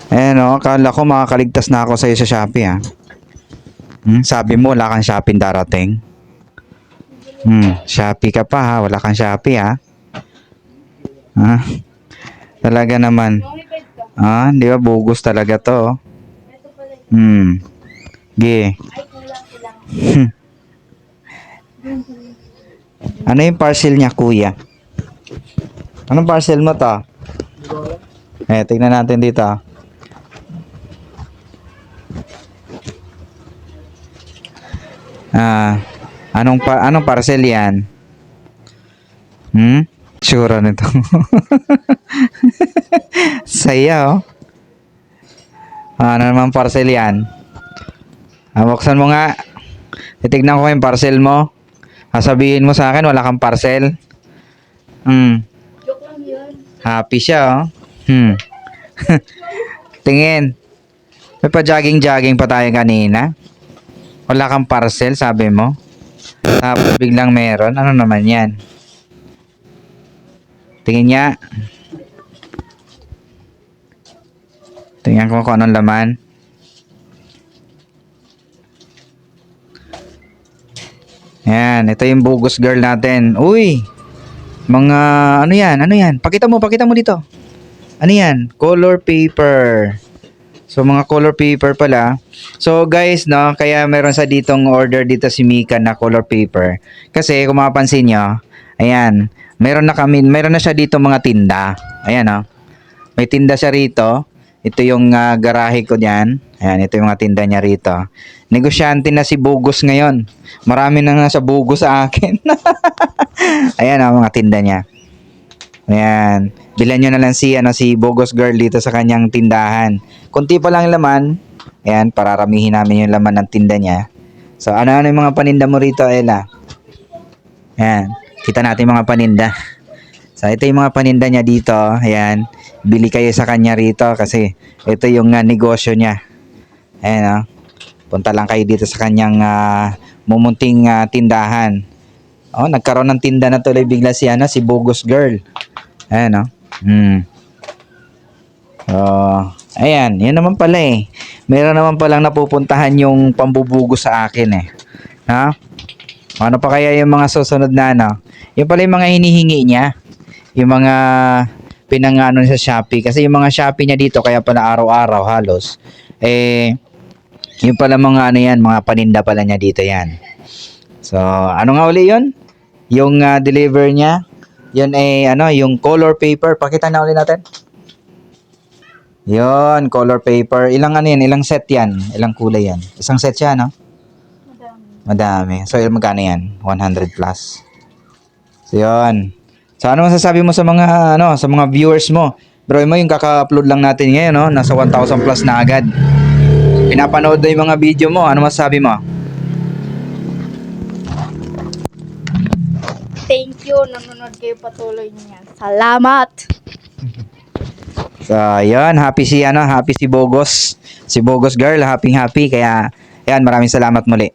Ayan o, akala ko makakaligtas na ako sa'yo sa Shopee ha. Sabi mo wala kang Shopee darating. Shopee ka pa ha, wala kang Shopee ha. Ha? Talaga naman. Di ba bogus talaga to? Gi. Ano yung parcel niya, kuya? Anong parcel mo to? Tingnan natin dito. Anong parcel yan? Tsura nito. Saya oh. Ano naman parcel yan? Buksan mo nga. Titignan ko yung parcel mo. Sabihin mo sa akin wala kang parcel. Joke lang yun. Happy siya oh. Tingin. May pa-jogging pa tayo kanina. Wala kang parcel, sabi mo. Tapos biglang meron. Ano naman yan? Tingin niya. Tingnan ko kung anong laman. Yan, ito yung bogus girl natin. Uy! Mga, ano yan? Pakita mo dito. Ano yan? Color paper. So, mga color paper pala. So, guys, no, kaya meron sa ditong order dito si Mika na color paper. Kasi, kung mapapansin nyo, ayan, meron na siya dito mga tinda. Ayan, no. May tinda siya rito. Ito yung garahe ko diyan. Ayan, ito yung mga tinda niya rito. Negosyante na si Bogus ngayon. Marami na nasa Bogus sa akin. Ayan ang mga tinda niya. Ayan. Bilan nyo na lang si Bogus Girl dito sa kanyang tindahan. Kunti pa lang laman. Ayan, pararamihin namin yung laman ng tinda niya. So, ano yung mga paninda mo rito, Ella? Ayan. Kita natin yung mga paninda. So, ito yung mga paninda niya dito. Ayan. Bili kayo sa kanya rito kasi ito yung negosyo niya. Ayan, punta lang kayo dito sa kanyang mumunting tindahan. Nagkaroon ng tinda na tuloy bigla si Bogus Girl. Ayan, ayan, yun naman pala eh. Meron naman palang napupuntahan yung pambubugos sa akin eh. Ha? Ano pa kaya yung mga susunod na Yung pala yung mga hinihingi niya. Yung mga pinangano sa Shopee. Kasi yung mga Shopee niya dito, kaya pala araw-araw halos. Yung pala mga mga paninda pala niya dito yan. So, ano nga uli yun? Yung deliver niya, yun yung color paper. Pakita na uli natin. Yun, color paper. Ilang ilang set yan? Ilang kulay yan? Isang set siya, no? Madami. So, magkano yan? 100 plus. So, yun. So, ano masasabi mo sa mga, sa mga viewers mo? Bro, yung kaka-upload lang natin ngayon, nasa 1,000 plus na agad. Pinapanood na yung mga video mo. Ano masasabi mo? Thank you. Nanonood kayo patuloy niyan. Salamat. So, yun. Happy si Bogos. Si Bogos Girl. Happy. Kaya, yan. Maraming salamat muli.